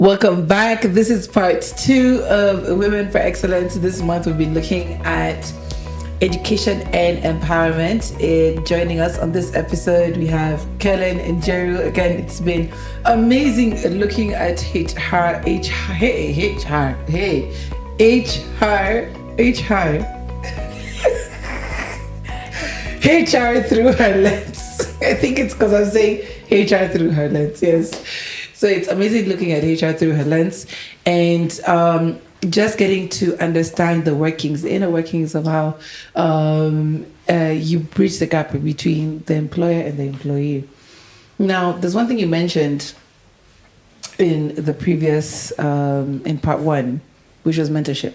Welcome back. This is part 2 of Women for Excellence. This month we've been looking at education and empowerment. Joining us on this episode, we have Kellen and Jeru. Again, it's been amazing looking at HR through her lens. I think it's because I'm saying HR through her lens, yes. So it's amazing looking at HR through her lens and just getting to understand the workings, the inner workings of how you bridge the gap between the employer and the employee. Now, there's one thing you mentioned in the previous, in part 1, which was mentorship.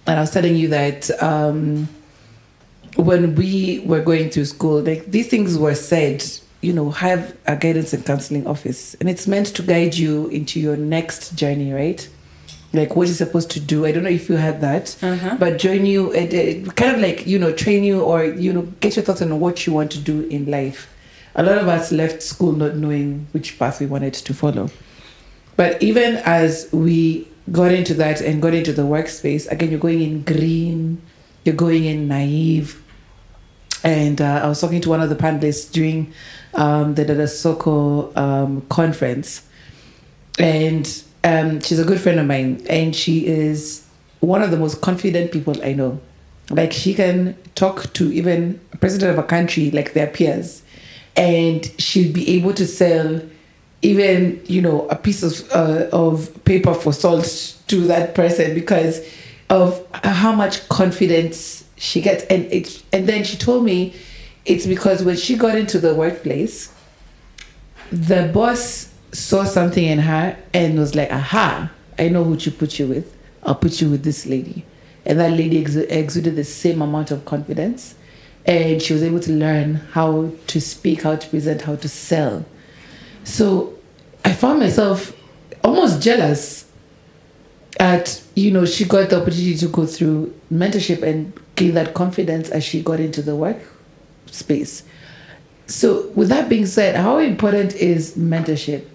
And I was telling you that when we were going through school, like these things were said, have a guidance and counseling office. And it's meant to guide you into your next journey, right? Like what you're supposed to do. I don't know if you had that, but join you, kind of like, train you or, get your thoughts on what you want to do in life. A lot of us left school not knowing which path we wanted to follow. But even as we got into that and got into the workspace, again, you're going in green, you're going in naive. And I was talking to one of the panelists during the Dada Soko conference. And she's a good friend of mine. And she is one of the most confident people I know. Like she can talk to even a president of a country like their peers. And she'd be able to sell even, a piece of paper for salt to that person because of how much confidence she gets. And then she told me it's because when she got into the workplace, the boss saw something in her and was like, aha, I know who to put you with. I'll put you with this lady. And that lady exuded the same amount of confidence. And she was able to learn how to speak, how to present, how to sell. So I found myself almost jealous at, she got the opportunity to go through mentorship and gain that confidence as she got into the workspace. So with that being said, how important is mentorship?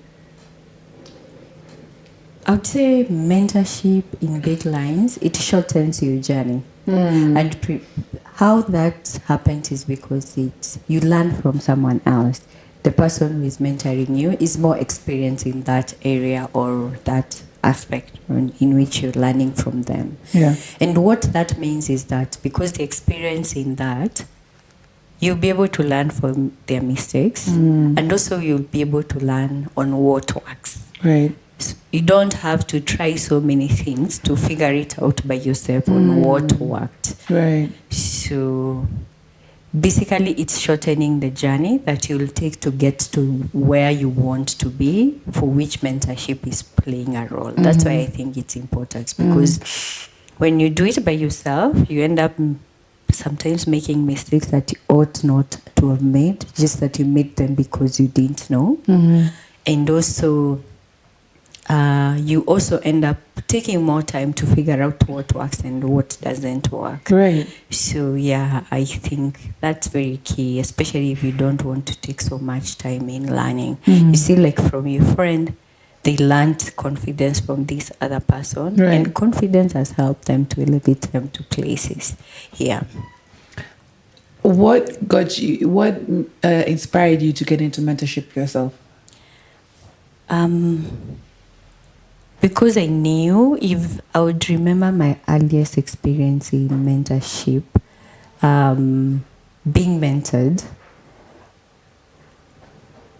I would say mentorship in big lines, it shortens your journey. And how that happens is because you learn from someone else. The person who is mentoring you is more experienced in that area or that aspect in which you're learning from them. Yeah. And what that means is that because they're experienced in that, you'll be able to learn from their mistakes and also you'll be able to learn on what works. Right. So you don't have to try so many things to figure it out by yourself on what worked. Right. So basically it's shortening the journey that you'll take to get to where you want to be, for which mentorship is playing a role. That's why I think it's important, because when you do it by yourself, you end up sometimes making mistakes that you ought not to have made, just that you made them because you didn't know. And also you also end up taking more time to figure out what works and what doesn't work. Right. So yeah, I think that's very key, especially if you don't want to take so much time in learning. You see, like from your friend, they learned confidence from this other person, right. And confidence has helped them to elevate them to places. Yeah. What inspired you to get into mentorship yourself? Because I knew if I would remember my earliest experience in mentorship, being mentored,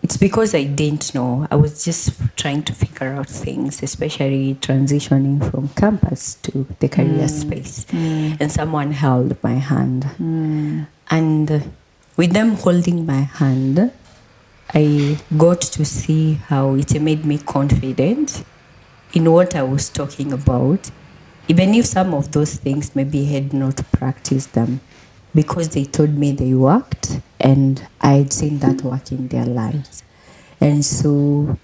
it's because I didn't know. I was just trying to figure out things, especially transitioning from campus to the career space. And someone held my hand. And with them holding my hand, I got to see how it made me confident in what I was talking about, even if some of those things maybe I had not practiced them, because they told me they worked and I had seen that work in their lives. And so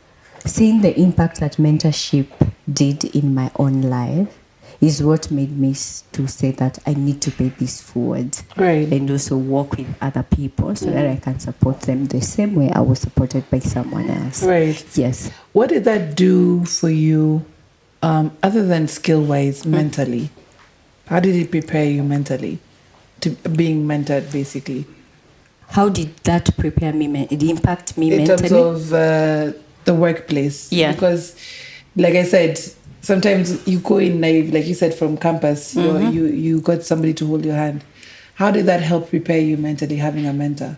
seeing the impact that mentorship did in my own life, is what made me to say that I need to pay this forward. Right. And also work with other people so that I can support them the same way I was supported by someone else. Right. Yes. What did that do for you, other than skill-wise, mentally? How did it prepare you mentally to being mentored, basically? How did that prepare me? It impact me in mentally? terms of the workplace? Yeah. Because, like I said, sometimes you go in naive, like you said, from campus. You got somebody to hold your hand. How did that help prepare you mentally, having a mentor?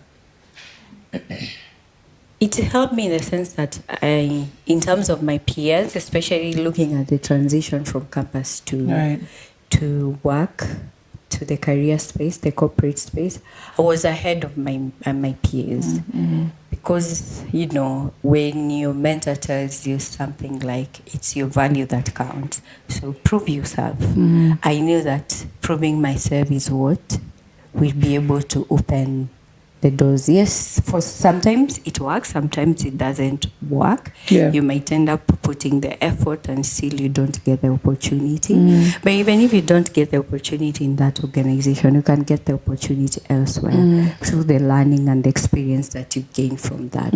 It helped me in the sense that in terms of my peers, especially looking at the transition from campus to work, to the career space, the corporate space, I was ahead of my peers. Because, you know, when your mentor tells you something like it's your value that counts, so prove yourself. I knew that proving myself is what will be able to open the doors. Yes, for sometimes it works, sometimes it doesn't work. Yeah. You might end up putting the effort and still you don't get the opportunity. But even if you don't get the opportunity in that organization, you can get the opportunity elsewhere through the learning and the experience that you gain from that.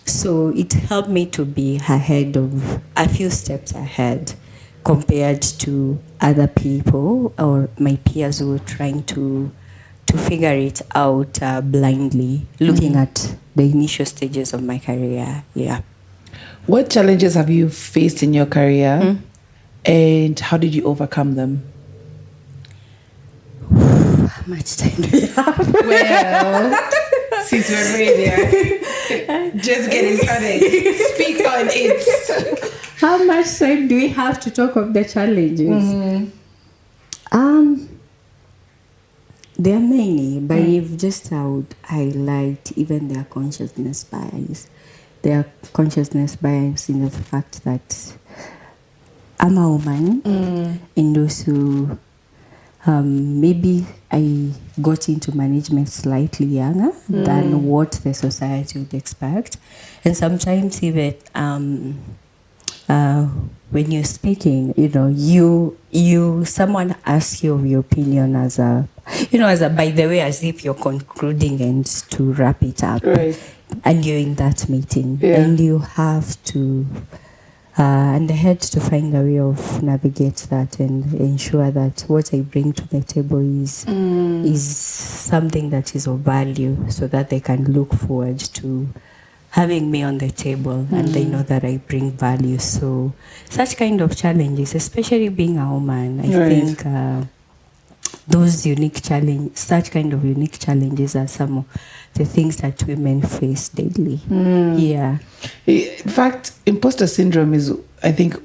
So it helped me to be ahead of a few steps ahead compared to other people or my peers who were trying to figure it out blindly, looking at the initial stages of my career. Yeah. What challenges have you faced in your career, and how did you overcome them? How much time do you have? Well, since we're already there, just getting started. Speak on it. How much time do we have to talk of the challenges? There are many, but if just I would highlight even their consciousness bias. Their consciousness bias in the fact that I'm a woman, and also maybe I got into management slightly younger than what the society would expect, and sometimes even when you're speaking, you know, someone asks you your opinion as a by the way, as if you're concluding and to wrap it up. Right. And you're in that meeting. Yeah. And you have to, and I had to find a way of navigate that and ensure that what I bring to the table is something that is of value so that they can look forward to having me on the table and they know that I bring value. So such kind of challenges, especially being a woman, I think such kind of unique challenges are some of the things that women face daily. Yeah. In fact, imposter syndrome is, I think,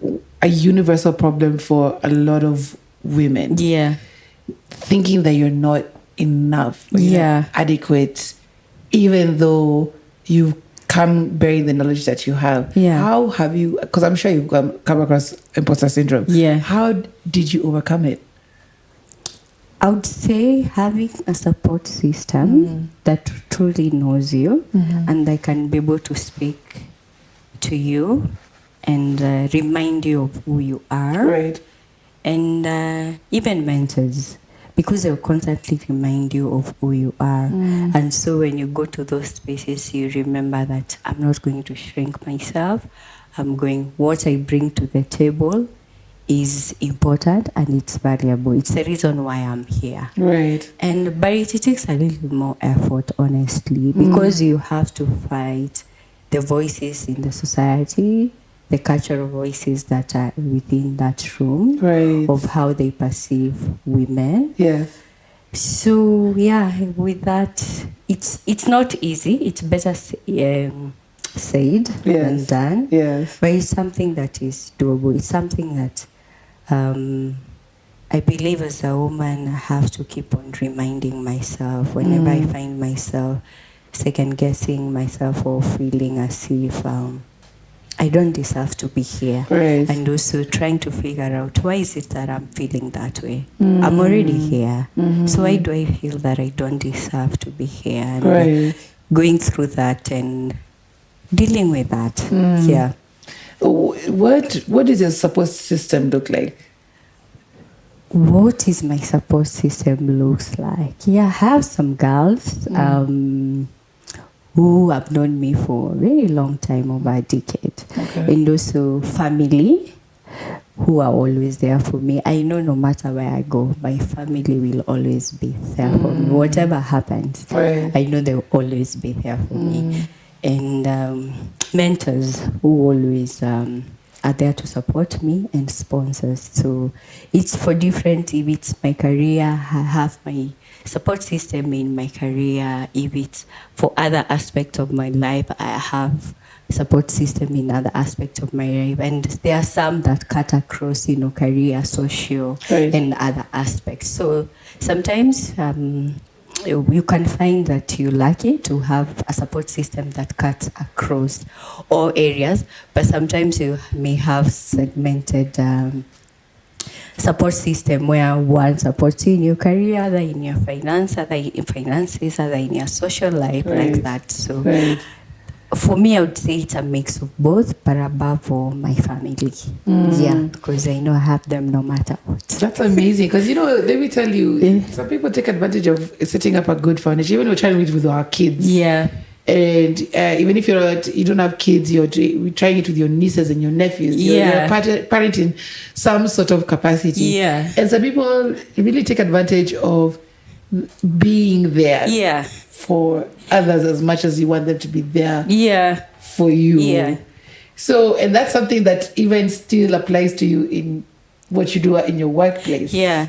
a universal problem for a lot of women. Yeah. Thinking that you're not enough, or you're not adequate, even though you come bearing the knowledge that you have. Yeah. How have you, because I'm sure you've come across imposter syndrome. Yeah. How did you overcome it? I would say having a support system that truly knows you and they can be able to speak to you and remind you of who you are. Right. And even mentors, because they'll constantly remind you of who you are. And so when you go to those spaces, you remember that I'm not going to shrink myself. What I bring to the table is important and it's valuable. It's the reason why I'm here. Right. But it takes a little more effort, honestly, because you have to fight the voices in the society, the cultural voices that are within that room, Right. of how they perceive women. Yes. So yeah, with that, it's not easy. It's better said than done. Yes. But it's something that is doable. It's something that I believe as a woman I have to keep on reminding myself whenever I find myself second guessing myself or feeling as if I don't deserve to be here. Right. And also trying to figure out why is it that I'm feeling that way. I'm already here. So why do I feel that I don't deserve to be here? And going through that and dealing with that. Yeah. What does your support system look like? what is my support system looks like? Yeah, I have some girls who have known me for a very long time, over a decade. Okay. And also family who are always there for me. I know no matter where I go, my family will always be there for me. Whatever happens, Right. I know they will always be there for me. And mentors who always are there to support me, and sponsors. So it's for different, if it's my career, I have my support system in my career. If it's for other aspects of my life, I have support system in other aspects of my life. And there are some that cut across, career, social, Right. and other aspects. So sometimes you can find that you're lucky to have a support system that cuts across all areas, but sometimes you may have segmented support system where one supports you in your career, other in your finance, other in finances, other in your social life, like that. So for me, I would say it's a mix of both, but above all, my family. Yeah, because I know I have them no matter what. That's amazing, because let me tell you, some people take advantage of setting up a good foundation. Even we're trying to meet with our kids. Yeah. And even if you don't have kids, we're trying it with your nieces and your nephews. You're parent in some sort of capacity. Yeah. And some people really take advantage of being there. Yeah. For others as much as you want them to be there. Yeah. For you. Yeah. So, and that's something that even still applies to you in what you do in your workplace. Yeah.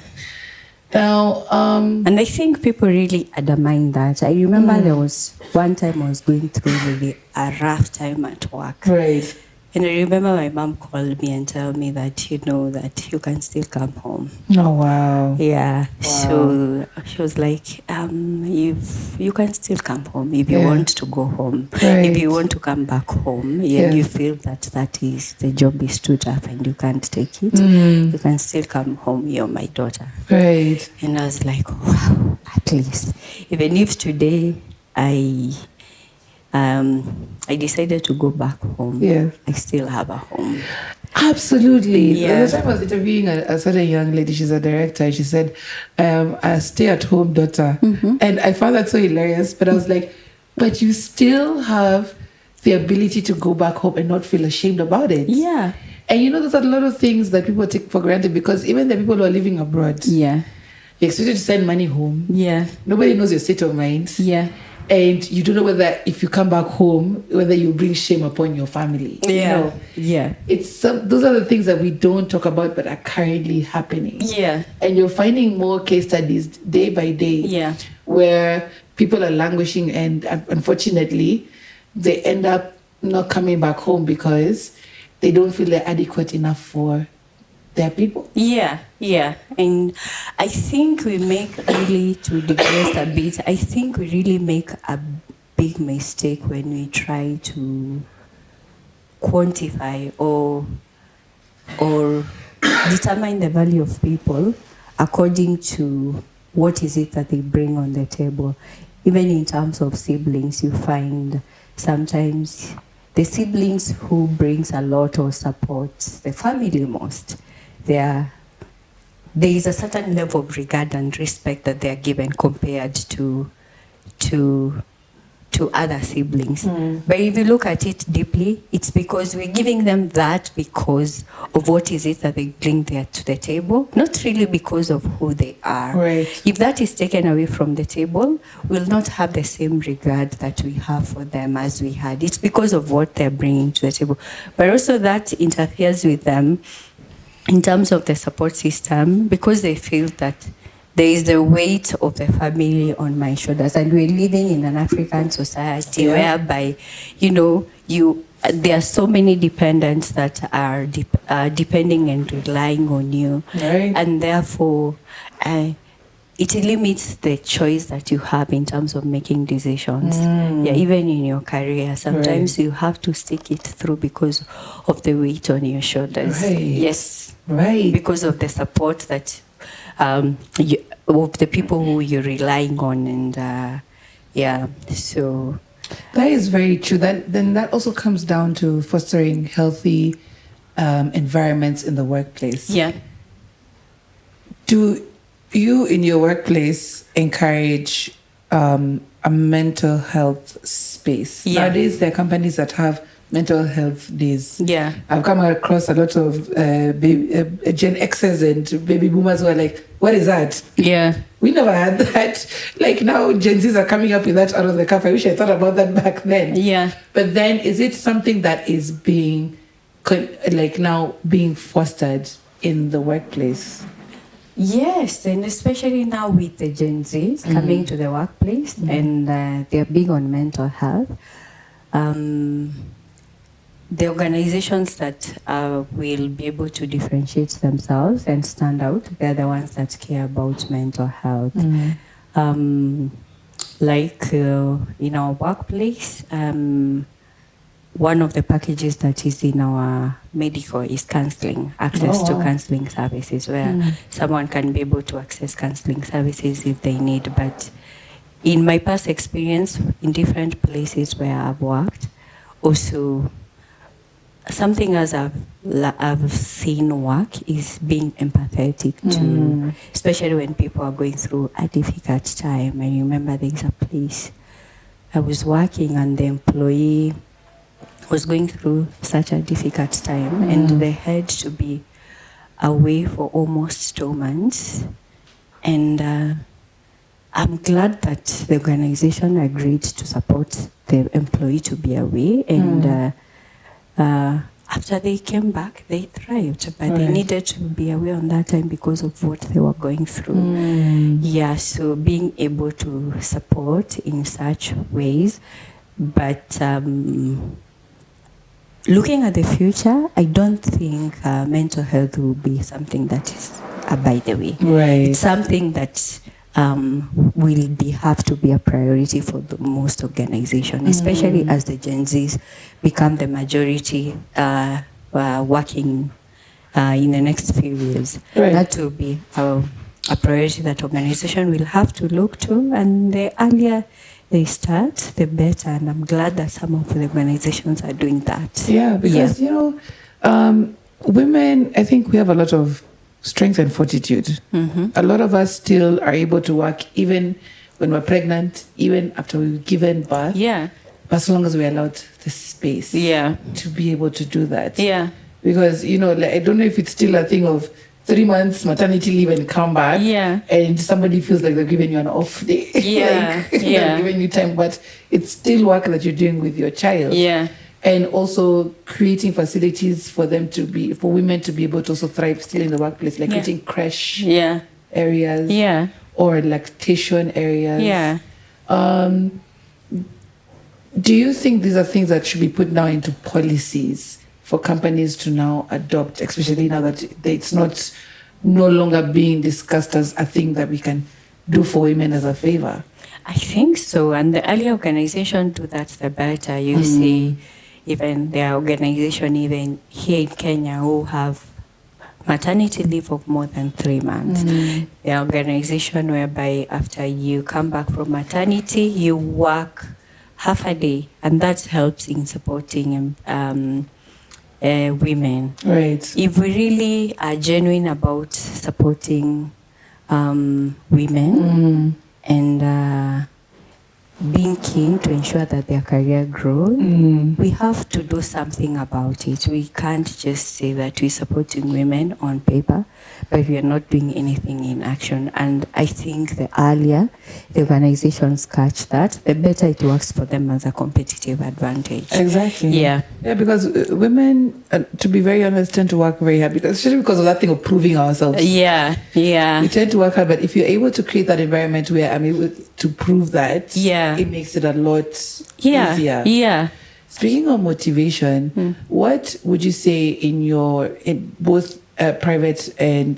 Now, and I think people really undermine that. I remember there was one time I was going through really a rough time at work. Right. And I remember my mom called me and told me that, that you can still come home. Oh, wow. Yeah. Wow. So she was like, you can still come home if you want to go home. Right. If you want to come back home and you feel that the job is too tough and you can't take it, you can still come home. You're my daughter. Right. And I was like, wow, at least. Even if today I decided to go back home. Yeah. I still have a home. Absolutely. Yeah. The time I was interviewing a certain young lady, she's a director, she said, a stay-at-home daughter. And I found that so hilarious, but I was like, but you still have the ability to go back home and not feel ashamed about it. Yeah. And there's a lot of things that people take for granted, because even the people who are living abroad, you're expected to send money home. Yeah. Nobody knows your state of mind. Yeah. And you don't know whether, if you come back home, whether you bring shame upon your family. Yeah. Yeah. Those are the things that we don't talk about, but are currently happening. Yeah. And you're finding more case studies day by day. Yeah. Where people are languishing, and unfortunately, they end up not coming back home because they don't feel they're adequate enough for their people. Yeah, yeah. And I think we make, really, to digress a bit, I think we really make a big mistake when we try to quantify or determine the value of people according to what is it that they bring on the table. Even in terms of siblings, you find sometimes the siblings who brings a lot of support, the family most, there is a certain level of regard and respect that they are given compared to other siblings. But if you look at it deeply, it's because we're giving them that because of what is it that they bring there to the table, not really because of who they are. Right. If that is taken away from the table, we'll not have the same regard that we have for them as we had. It's because of what they're bringing to the table. But also that interferes with them in terms of the support system, because they feel that there is the weight of the family on my shoulders. And we're living in an African society whereby, there are so many dependents that are depending and relying on you. Right. And therefore, it limits the choice that you have in terms of making decisions. Yeah, even in your career, sometimes you have to stick it through because of the weight on your shoulders. Right. Yes. Right. Because of the support that of the people who you're relying on, and so that is very true. Then that also comes down to fostering healthy environments in the workplace. Yeah. Do you in your workplace encourage a mental health space? Yeah. Nowadays, there are companies that have mental health days. Yeah. I've come across a lot of Gen Xers and baby boomers who are like, what is that? Yeah. We never had that. Like now, Gen Zs are coming up with that out of the cuff. I wish I thought about that back then. Yeah. But then, is it something that is being, like now, being fostered in the workplace? Yes, and especially now with the Gen Zs coming to the workplace, and they're big on mental health. The organizations that will be able to differentiate themselves and stand out, they're the ones that care about mental health. Like in our workplace, one of the packages that is in our medical is counseling, access to counseling services, where someone can be able to access counseling services if they need. But in my past experience, in different places where I've worked, also something as I've seen work is being empathetic to, especially when people are going through a difficult time. I remember there's a place I was working and the employee was going through such a difficult time, and they had to be away for almost 2 months. And I'm glad that the organization agreed to support the employee to be away. And after they came back, they thrived, but they needed to be away on that time because of what they were going through. Yeah, so being able to support in such ways. But looking at the future, I don't think mental health will be something that is by the way. Right. It's something that will have to be a priority for the most organizations, especially as the Gen Zs become the majority working in the next few years. Right. That will be a priority that organization will have to look to, and the earlier they start, the better. And I'm glad that some of the organizations are doing that. Yeah, because, you know, women, I think we have a lot of strength and fortitude. A lot of us still are able to work even when we're pregnant, even after we've given birth. Yeah. But as long as we're allowed the space to be able to do that. Yeah. Because, you know, like, I don't know if it's still a thing of 3 months maternity leave and come back. Yeah. And somebody feels like they're giving you an off day. Yeah. They're giving you time, but it's still work that you're doing with your child. Yeah. And also creating facilities for women to be able to also thrive still in the workplace, like creating creche areas or lactation areas. Yeah. Do you think these are things that should be put now into policies for companies to now adopt, especially now that it's no longer being discussed as a thing that we can do for women as a favor? I think so. And the earlier organization do that, the better. You see, even there are organizations even here in Kenya who have maternity leave of more than 3 months. There are organizations whereby after you come back from maternity, you work half a day, and that helps in supporting women. Right. If we really are genuine about supporting women and being keen to ensure that their career grows, we have to do something about it. We can't just say that we're supporting women on paper, but we are not doing anything in action. And I think the earlier the organizations catch that, the better it works for them as a competitive advantage. Exactly. Yeah. Yeah, because women, to be very honest, tend to work very hard, especially because of that thing of proving ourselves. Yeah, yeah. We tend to work hard, but if you're able to create that environment where I'm able to prove that, it makes it a lot easier. Yeah. Speaking of motivation, what would you say in both private and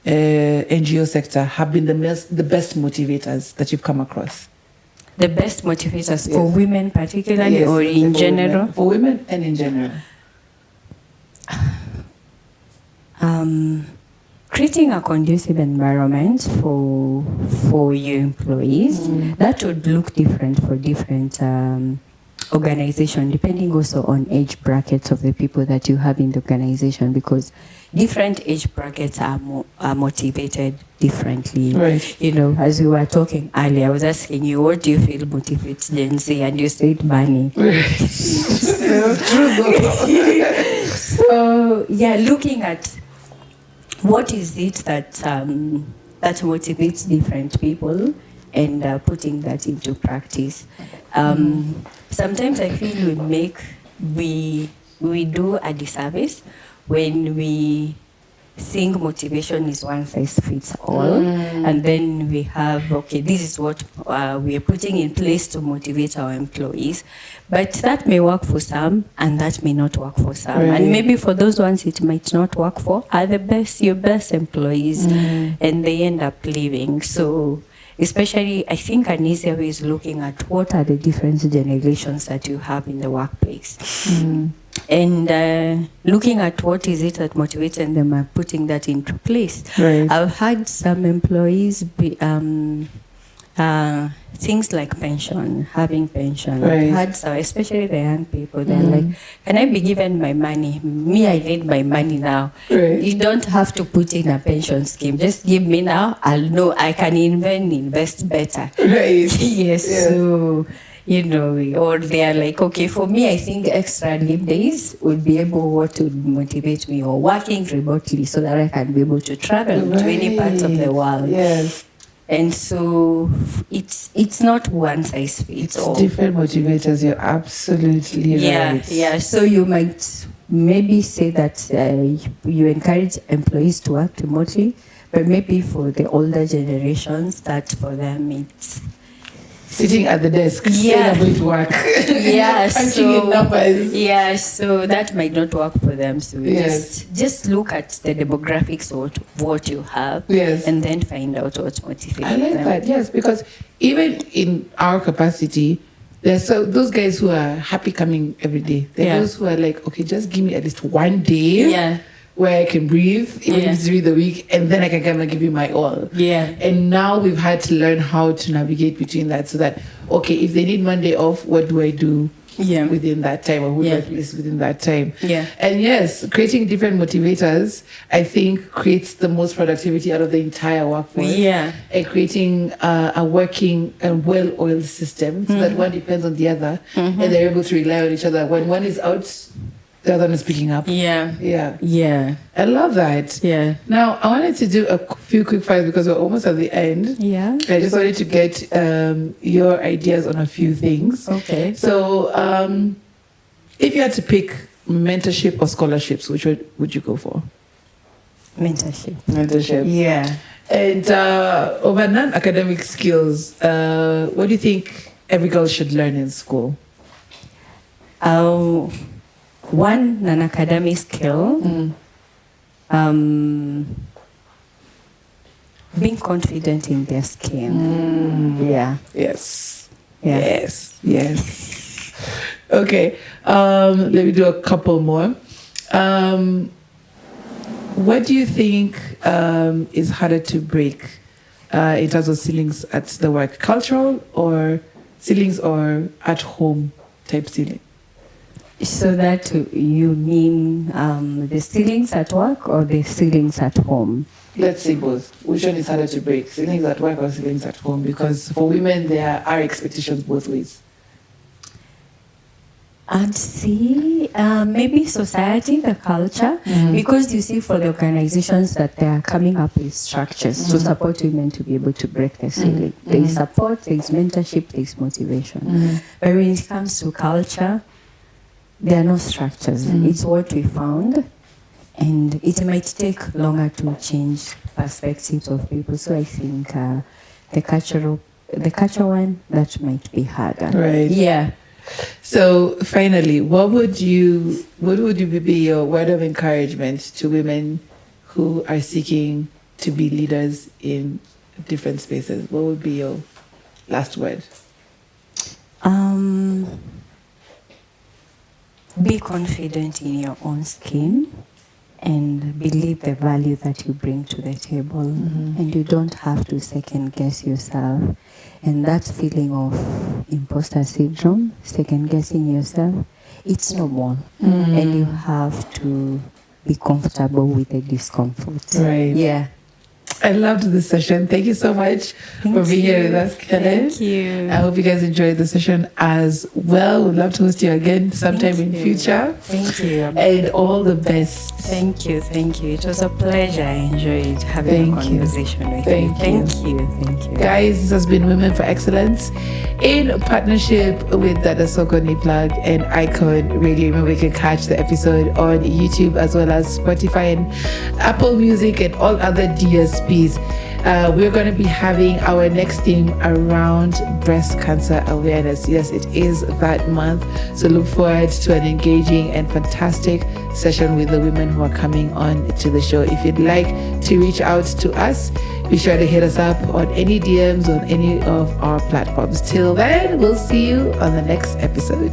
NGO sector have been the best motivators that you've come across? The best motivators for women particularly, or in general? For women and in general. Creating a conducive environment for your employees, that would look different for different organization, depending also on age brackets of the people that you have in the organization, because different age brackets are motivated differently. Right. You know, as we were talking earlier, I was asking you, what do you feel motivates Gen Z? And you said money. So, yeah, looking at what is it that that motivates different people, and putting that into practice. Sometimes I feel we do a disservice when we think motivation is one size fits all, and then we have, okay, this is what we are putting in place to motivate our employees, but that may work for some and that may not work for some, Right. and maybe for those ones it might not work for are your best employees, and they end up leaving. So especially, I think an easier way is looking at what are the different generations that you have in the workplace. And looking at what is it that motivates them and putting that into place. Right. I've had some employees things like pension, having pension. Right. I've had some, especially the young people, they're like, can I be given my money? Me, I need my money now. Right. You don't have to put in a pension scheme. Just give me now. I'll know I can invest better. Right. Yes. Yeah. So, you know, or they are like, okay, for me, I think extra leave days would be able to motivate me, or working remotely so that I can be able to travel to any part of the world. Yes. And so it's not one size fits all. Different motivators. You're absolutely right. Yeah. So you might maybe say that you encourage employees to work remotely, but maybe for the older generations, that for them it's Sitting at the desk, saying I'm going to work. Yeah, Punching in numbers. Yeah, so that might not work for them. So Yes. just look at the demographics of what you have, Yes. and then find out what motivates I like them. that, yes, because even in our capacity, there's those guys who are happy coming every day. There are those who are like, okay, just give me at least one day Yeah. where I can breathe, even if it's during the week, and then I can come and give you my all. Yeah. And now we've had to learn how to navigate between that, so that, okay, if they need Monday off, what do I do within that time, or who do I place within that time? Yeah. And yes, creating different motivators, I think, creates the most productivity out of the entire workforce. Yeah. And creating a working and well-oiled system, so that one depends on the other, and they're able to rely on each other. When one is out, the other one is picking up. Yeah. Yeah. Yeah. I love that. Yeah. Now, I wanted to do a few quick fires because we're almost at the end. Yeah. I just wanted to get your ideas on a few things. Okay. So, if you had to pick mentorship or scholarships, which would you go for? Mentorship. Mentorship. Yeah. And over non-academic skills, what do you think every girl should learn in school? One non-academic skill, being confident in their skin. Yeah. Yes. Yeah. Yes. Okay. Let me do a couple more. What do you think is harder to break in terms of ceilings at the work? Cultural or ceilings, or at home type ceiling? So that you mean the ceilings at work or the ceilings at home? Let's say both. Which one is harder to break? Ceilings at work or ceilings at home? Because for women, there are expectations both ways. I'd say maybe society, the culture, because you see for the organizations that they are coming up with structures to support women to be able to break the ceiling. There is support, there is mentorship, there is motivation. But when it comes to culture, there are no structures. It's what we found, and it might take longer to change perspectives of people. So I think the cultural one, that might be harder. Right. Yeah. So finally, what would you be your word of encouragement to women who are seeking to be leaders in different spaces? What would be your last word? Be confident in your own skin and believe the value that you bring to the table. And you don't have to second guess yourself. And that feeling of imposter syndrome, second guessing yourself, it's normal. And you have to be comfortable with the discomfort. Right. Yeah. I loved this session. Thank you so much for being here with us, Kenneth. Thank you. I hope you guys enjoyed the session as well. We'd love to host you again sometime in future. Thank you. And all the best. Thank you. It was a pleasure. I enjoyed having a conversation with you. Thank you. Guys, this has been Women for Excellence in partnership with Dada Soko, NiPlug, and Icon Radio. Remember, you can catch the episode on YouTube as well as Spotify and Apple Music and all other DSPs. We're going to be having our next theme around breast cancer awareness. Yes, it is that month. So look forward to an engaging and fantastic session with the women who are coming on to the show. If you'd like to reach out to us, be sure to hit us up on any DMs on any of our platforms. Till then, we'll see you on the next episode.